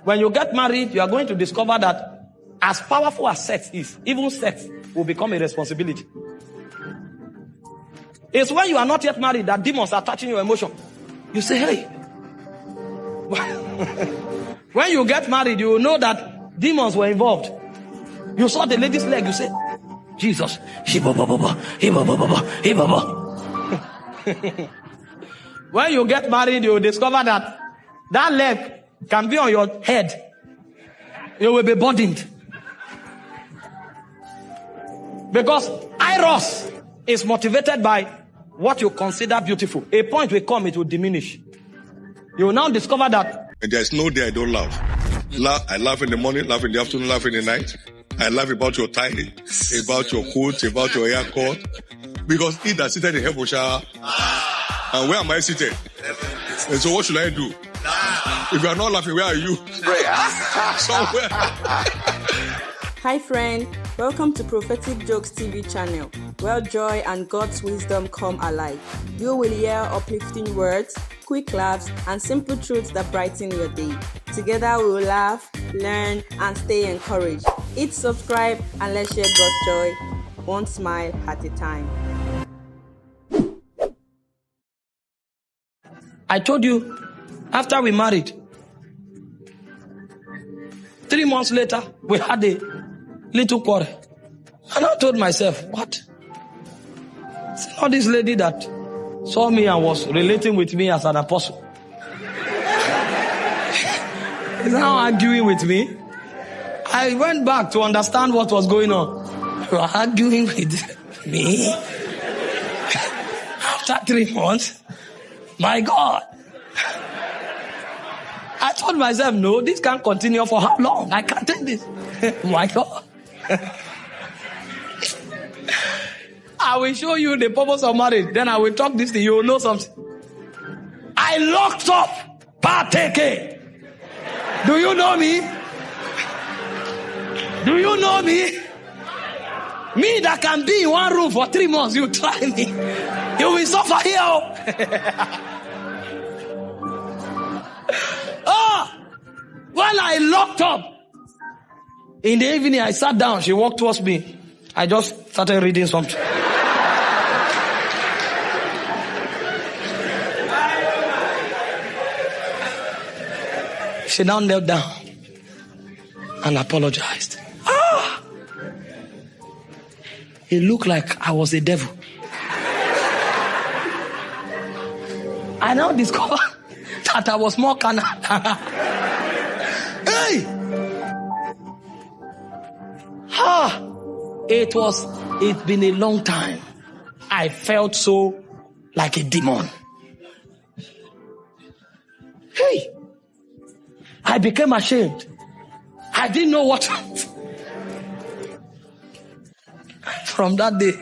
When you get married, you are going to discover that as powerful as sex is, even sex will become a responsibility. It's when you are not yet married that demons are touching your emotion. You say, hey. When you get married, you will know that demons were involved. You saw the lady's leg, you say, Jesus. When you get married, you will discover that that leg can be on your head. You will be burdened. Because Eros is motivated by what you consider beautiful. A point will come, it will diminish. You will now discover that. And there's no day I don't laugh. I laugh in the morning, laugh in the afternoon, laugh in the night. I laugh about your tie, about your coat, about your haircut. Because he that seated in heaven shall. And where am I seated? And so what should I do? If you are not laughing, where are you? Somewhere. Hi friend, welcome to Prophetic Jokes TV channel, where joy and God's wisdom come alive. You will hear uplifting words, quick laughs, and simple truths that brighten your day. Together we will laugh, learn, and stay encouraged. Hit subscribe and let's share God's joy, one smile at a time. I told you, after we married, 3 months later, we had a little quarrel. And I told myself, what? It's not this lady that saw me and was relating with me as an apostle. Is now arguing with me. I went back to understand what was going on. You are arguing with me? After 3 months? My God. I told myself, no, this can't continue for how long? I can't take this. My God. I will show you the purpose of marriage. Then I will talk this to you. You will know something. I locked up partake. Do you know me? Do you know me? Me that can be in one room for 3 months. You try me. You will suffer here. When I locked up, in the evening I sat down, she walked towards me. I just started reading something. She now knelt down and apologized. It looked like I was a devil. I now discovered that I was more carnal. Hey! It's been a long time. I felt so like a demon. Hey! I became ashamed. I didn't know what. From that day,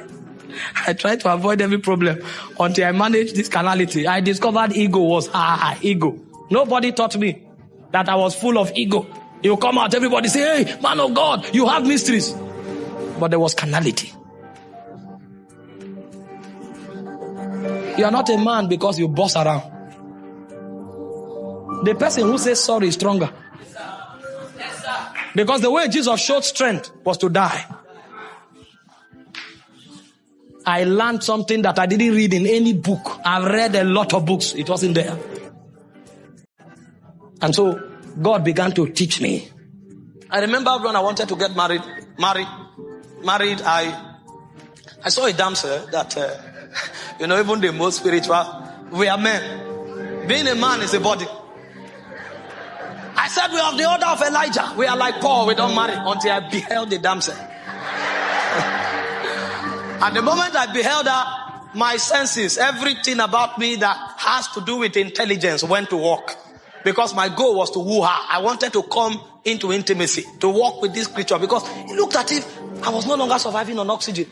I tried to avoid every problem until I managed this carnality. I discovered ego was ego. Nobody taught me that I was full of ego. You come out, everybody say, hey, man of God, you have mysteries. But there was carnality. You are not a man because you boss around. The person who says sorry is stronger. Because the way Jesus showed strength was to die. I learned something that I didn't read in any book. I've read a lot of books. It wasn't there. And so God began to teach me. I remember when I wanted to get married, I saw a damsel that, even the most spiritual, we are men. Being a man is a body. I said we have the order of Elijah. We are like Paul, we don't marry until I beheld the damsel. And the moment I beheld her, my senses, everything about me that has to do with intelligence went to work. Because my goal was to woo her. I wanted to come into intimacy, to walk with this creature, because it looked as if I was no longer surviving on oxygen.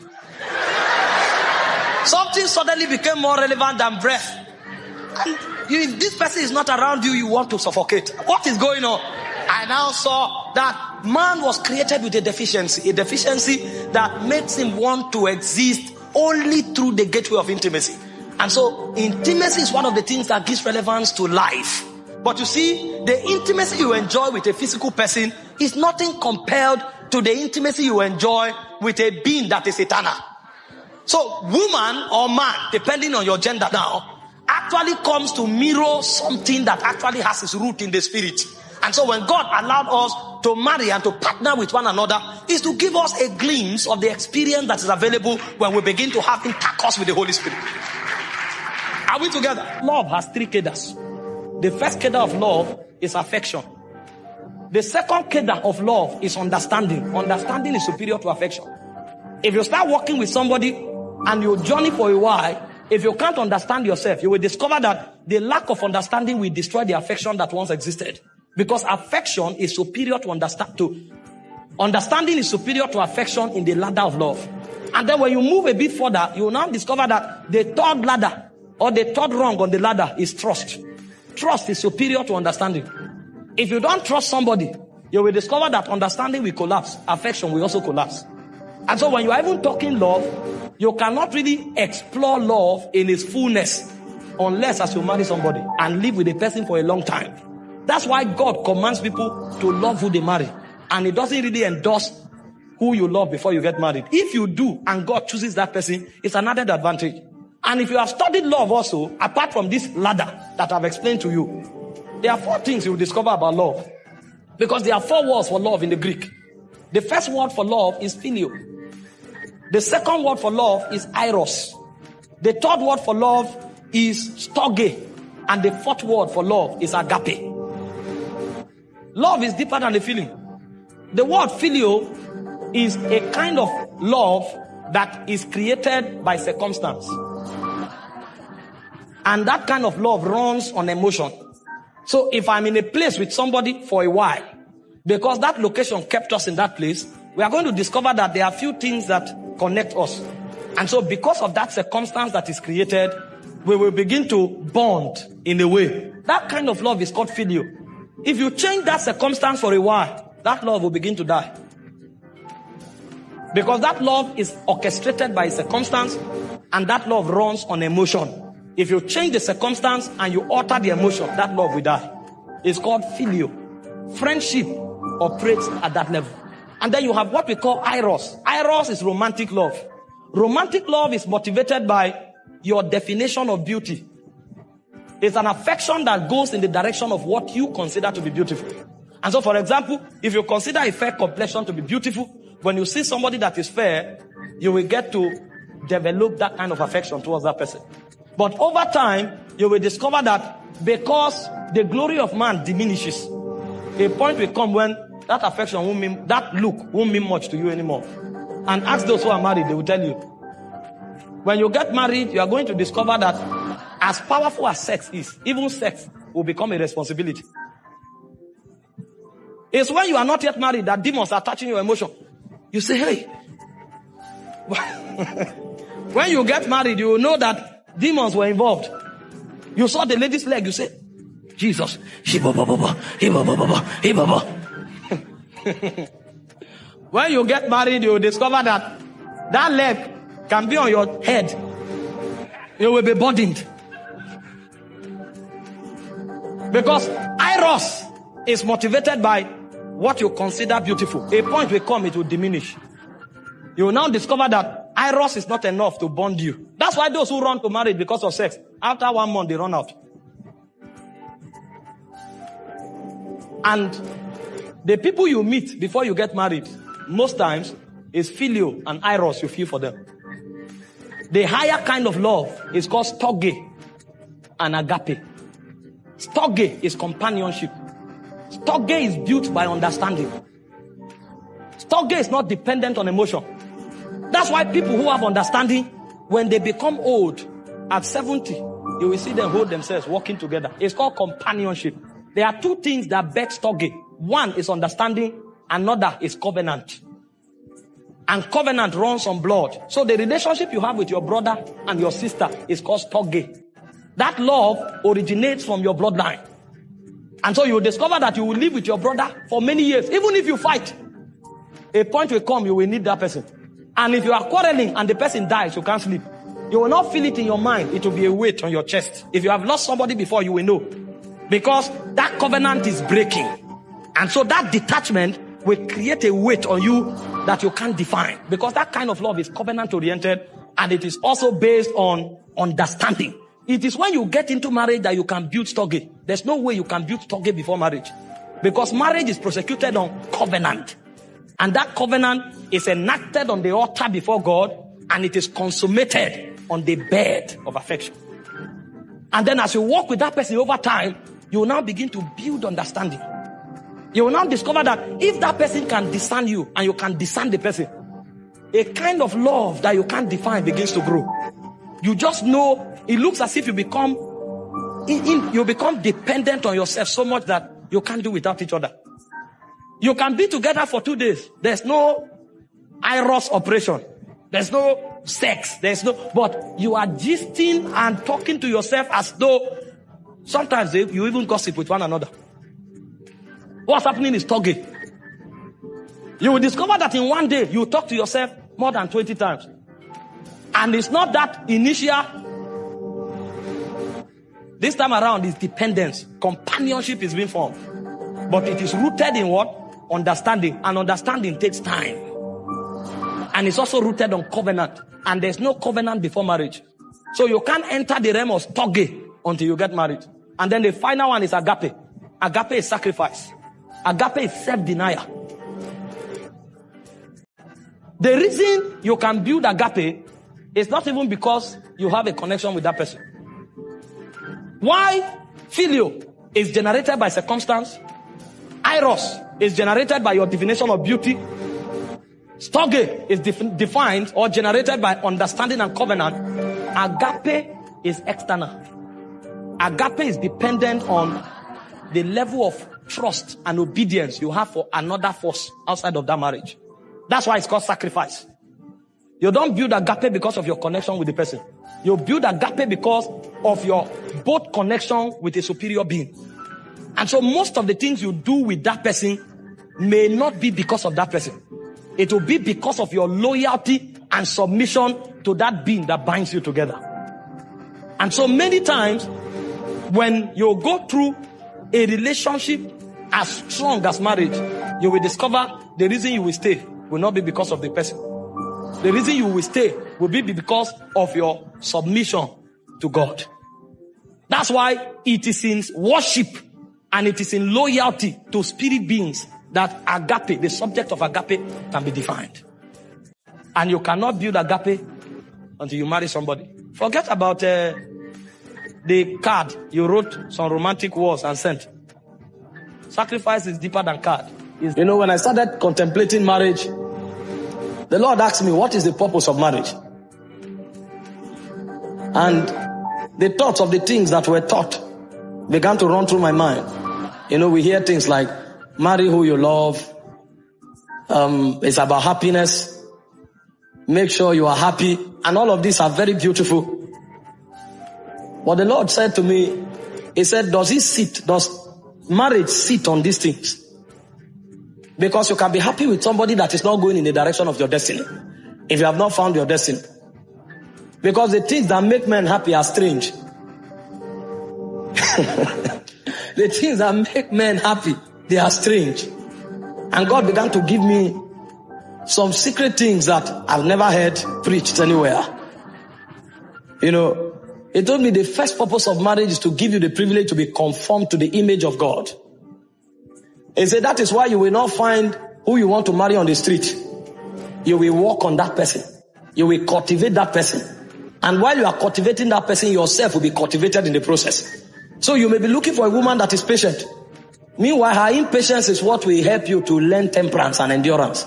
Something suddenly became more relevant than breath. And if this person is not around you, you want to suffocate. What is going on? I now saw that man was created with a deficiency that makes him want to exist only through the gateway of intimacy. And so intimacy is one of the things that gives relevance to life. But you see, the intimacy you enjoy with a physical person is nothing compared to the intimacy you enjoy with a being that is eternal. So woman or man, depending on your gender now, actually comes to mirror something that actually has its root in the spirit. And so when God allowed us to marry and to partner with one another, is to give us a glimpse of the experience that is available when we begin to have intercourse with the Holy Spirit. Are we together? Love has 3 cadres. The first cadre of love is affection. The second cadre of love is understanding. Understanding is superior to affection. If you start working with somebody and you journey for a while, if you can't understand yourself, you will discover that the lack of understanding will destroy the affection that once existed. Because affection is superior to understanding is superior to affection in the ladder of love. And then when you move a bit further, you will now discover that the third ladder or the third rung on the ladder is trust. Trust is superior to understanding. If you don't trust somebody, you will discover that understanding will collapse. Affection will also collapse. And so when you are even talking love, you cannot really explore love in its fullness unless as you marry somebody and live with a person for a long time. That's why God commands people to love who they marry. And it doesn't really endorse who you love before you get married. If you do and God chooses that person, it's an added advantage. And if you have studied love also, apart from this ladder that I've explained to you, there are 4 things you will discover about love. Because there are 4 words for love in the Greek. The first word for love is phileo. The second word for love is eros. The third word for love is storge. And the fourth word for love is agape. Love is deeper than a feeling. The word phileo is a kind of love that is created by circumstance. And that kind of love runs on emotion. So if I'm in a place with somebody for a while, because that location kept us in that place, we are going to discover that there are few things that connect us. And so because of that circumstance that is created, we will begin to bond in a way. That kind of love is called phileo. If you change that circumstance for a while, that love will begin to die. Because that love is orchestrated by circumstance, and that love runs on emotion. If you change the circumstance and you alter the emotion, that love will die. It's called phileo. Friendship operates at that level. And then you have what we call eros. Eros is romantic love. Romantic love is motivated by your definition of beauty. It's an affection that goes in the direction of what you consider to be beautiful. And so, for example, if you consider a fair complexion to be beautiful, when you see somebody that is fair, you will get to develop that kind of affection towards that person. But over time, you will discover that because the glory of man diminishes, a point will come when that affection won't mean, that look won't mean much to you anymore. And ask those who are married, they will tell you. When you get married, you are going to discover that as powerful as sex is, even sex will become a responsibility. It's when you are not yet married that demons are touching your emotion. You say, hey. When you get married, you will know that demons were involved. You saw the lady's leg, you say, Jesus. When you get married, you will discover that that leg can be on your head. You will be burdened. Because eros is motivated by what you consider beautiful. A point will come, it will diminish. You will now discover that eros is not enough to bond you. That's why those who run to marriage because of sex, after 1 month they run out. And the people you meet before you get married, most times, is phileo and eros you feel for them. The higher kind of love is called storge and agape. Storge is companionship. Storge is built by understanding. Storge is not dependent on emotion. That's why people who have understanding, when they become old, at 70, you will see them hold themselves walking together. It's called companionship. There are 2 things that beg storge. One is understanding, another is covenant. And covenant runs on blood. So the relationship you have with your brother and your sister is called storge. That love originates from your bloodline. And so you will discover that you will live with your brother for many years. Even if you fight, a point will come, you will need that person. And if you are quarreling and the person dies, you can't sleep. You will not feel it in your mind. It will be a weight on your chest. If you have lost somebody before, you will know. Because that covenant is breaking. And so that detachment will create a weight on you that you can't define. Because that kind of love is covenant oriented, and it is also based on understanding. It is when you get into marriage that you can build storge. There's no way you can build storge before marriage. Because marriage is prosecuted on covenant. And that covenant is enacted on the altar before God, and it is consummated on the bed of affection. And then as you walk with that person over time, you will now begin to build understanding. You will now discover that if that person can discern you and you can discern the person, a kind of love that you can't define begins to grow. You just know, it looks as if you become dependent on yourself so much that you can't do without each other. You can be together for 2 days. There's no Eros operation. There's no sex. But you are gisting and talking to yourself as though sometimes you even gossip with one another. What's happening is talking. You will discover that in one day you talk to yourself more than 20 times. And it's not that initial. This time around is dependence. Companionship is being formed. But it is rooted in what? Understanding. And understanding takes time. And it's also rooted on covenant. And there's no covenant before marriage. So you can't enter the realm of storge until you get married. And then the final one is agape. Agape is sacrifice. Agape is self-denial. The reason you can build agape is not even because you have a connection with that person. Why filio is generated by circumstance, Eros is generated by your definition of beauty, storge is defined or generated by understanding and covenant, agape is external. Agape is dependent on the level of trust and obedience you have for another force outside of that marriage. That's why it's called sacrifice. You don't build agape because of your connection with the person. You build agape because of your both connection with a superior being. And so most of the things you do with that person may not be because of that person. It will be because of your loyalty and submission to that being that binds you together. And so many times when you go through a relationship as strong as marriage, you will discover the reason you will stay will not be because of the person. The reason you will stay will be because of your submission to God. That's why it is in worship and it is in loyalty to spirit beings that agape, the subject of agape, can be defined. And you cannot build agape until you marry somebody. Forget about the card you wrote some romantic words and sent. Sacrifice is deeper than card. You know, when I started contemplating marriage, the Lord asked me, what is the purpose of marriage? And the thoughts of the things that were taught began to run through my mind. You know, we hear things like, marry who you love. It's about happiness. Make sure you are happy. And all of these are very beautiful. But the Lord said to me, He said, does marriage sit on these things? Because you can be happy with somebody that is not going in the direction of your destiny, if you have not found your destiny. Because the things that make men happy are strange. The things that make men happy, they are strange. And God began to give me some secret things that I've never heard preached anywhere. You know, He told me the first purpose of marriage is to give you the privilege to be conformed to the image of God. He said that is why you will not find who you want to marry on the street. You will walk on that person. You will cultivate that person. And while you are cultivating that person, yourself will be cultivated in the process. So you may be looking for a woman that is patient. Meanwhile, her impatience is what will help you to learn temperance and endurance.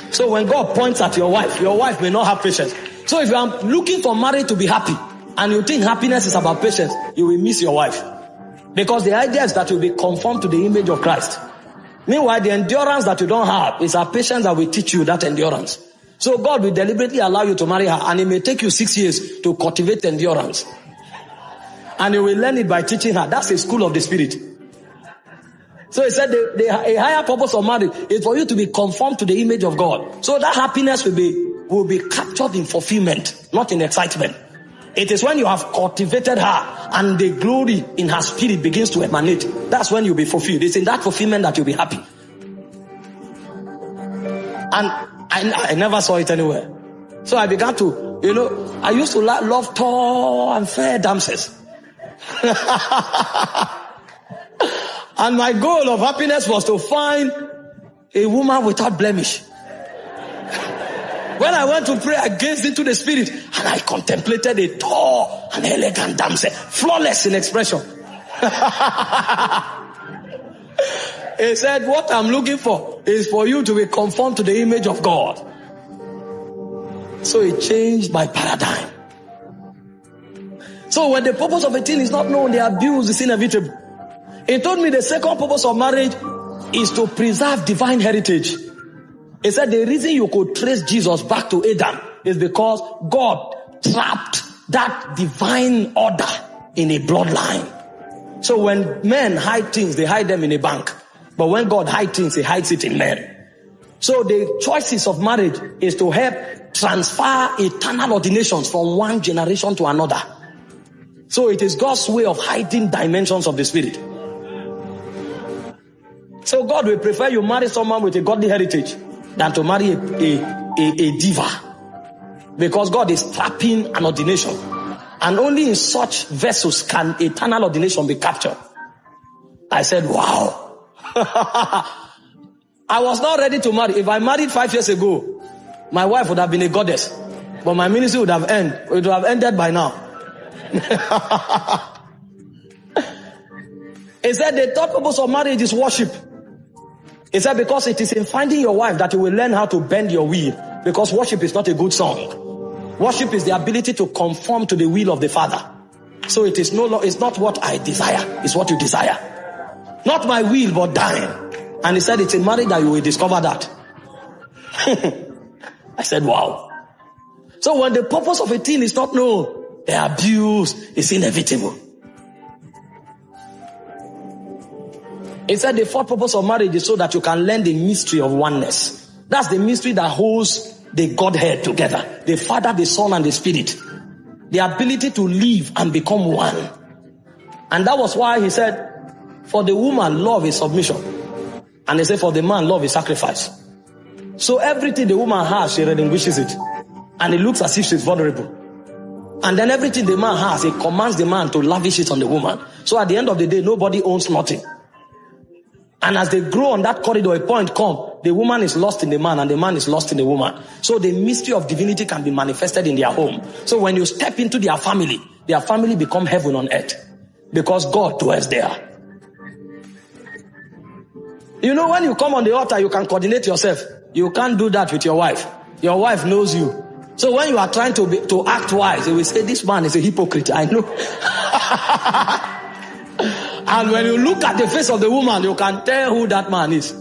So when God points at your wife may not have patience. So if you are looking for marriage to be happy, and you think happiness is about patience, you will miss your wife. Because the idea is that you will be conformed to the image of Christ. Meanwhile, the endurance that you don't have is our patience that will teach you that endurance. So God will deliberately allow you to marry her, and it may take you 6 years to cultivate endurance. And you will learn it by teaching her. That's a school of the spirit. So He said a higher purpose of marriage is for you to be conformed to the image of God. So that happiness will be captured in fulfillment, not in excitement. It is when you have cultivated her and the glory in her spirit begins to emanate. That's when you'll be fulfilled. It's in that fulfillment that you'll be happy. And I never saw it anywhere. So I began to, I used to love tall and fair damsels. And my goal of happiness was to find a woman without blemish. When I went to pray, I gazed into the spirit and I contemplated a tall and elegant damsel, flawless in expression. He said, what I'm looking for is for you to be conformed to the image of God. So it changed my paradigm. So when the purpose of a thing is not known, the abuse is inevitable. He told me the second purpose of marriage is to preserve divine heritage. He said the reason you could trace Jesus back to Adam is because God trapped that divine order in a bloodline. So when men hide things, they hide them in a bank. But when God hides things, he hides it in men. So the choices of marriage is to help transfer eternal ordinations from one generation to another. So it is God's way of hiding dimensions of the spirit. So God will prefer you marry someone with a godly heritage than to marry a diva. Because God is trapping an ordination. And only in such vessels can eternal ordination be captured. I said, wow. I was not ready to marry. If I married 5 years ago, my wife would have been a goddess. But my ministry would have ended by now. He said the third purpose of marriage is worship. He said because it is in finding your wife that you will learn how to bend your will. Because worship is not a good song. Worship is the ability to conform to the will of the Father. So it's not what I desire, it's what you desire. Not my will, but thine. And he said it's in marriage that you will discover that. I said, wow. So when the purpose of a thing is not known, the abuse is inevitable. He said the fourth purpose of marriage is so that you can learn the mystery of oneness. That's the mystery that holds the Godhead together. The Father, the Son, and the Spirit. The ability to live and become one. And that was why he said, for the woman, love is submission. And he said, for the man, love is sacrifice. So everything the woman has, she relinquishes it. And it looks as if she's vulnerable. And then everything the man has, he commands the man to lavish it on the woman. So at the end of the day, nobody owns nothing. And as they grow on that corridor, a point comes, the woman is lost in the man and the man is lost in the woman. So the mystery of divinity can be manifested in their home. So when you step into their family become heaven on earth. Because God dwells there. You know, when you come on the altar, you can coordinate yourself. You can't do that with your wife. Your wife knows you. So when you are trying to act wise, you will say, this man is a hypocrite. I know. And when you look at the face of the woman, you can tell who that man is.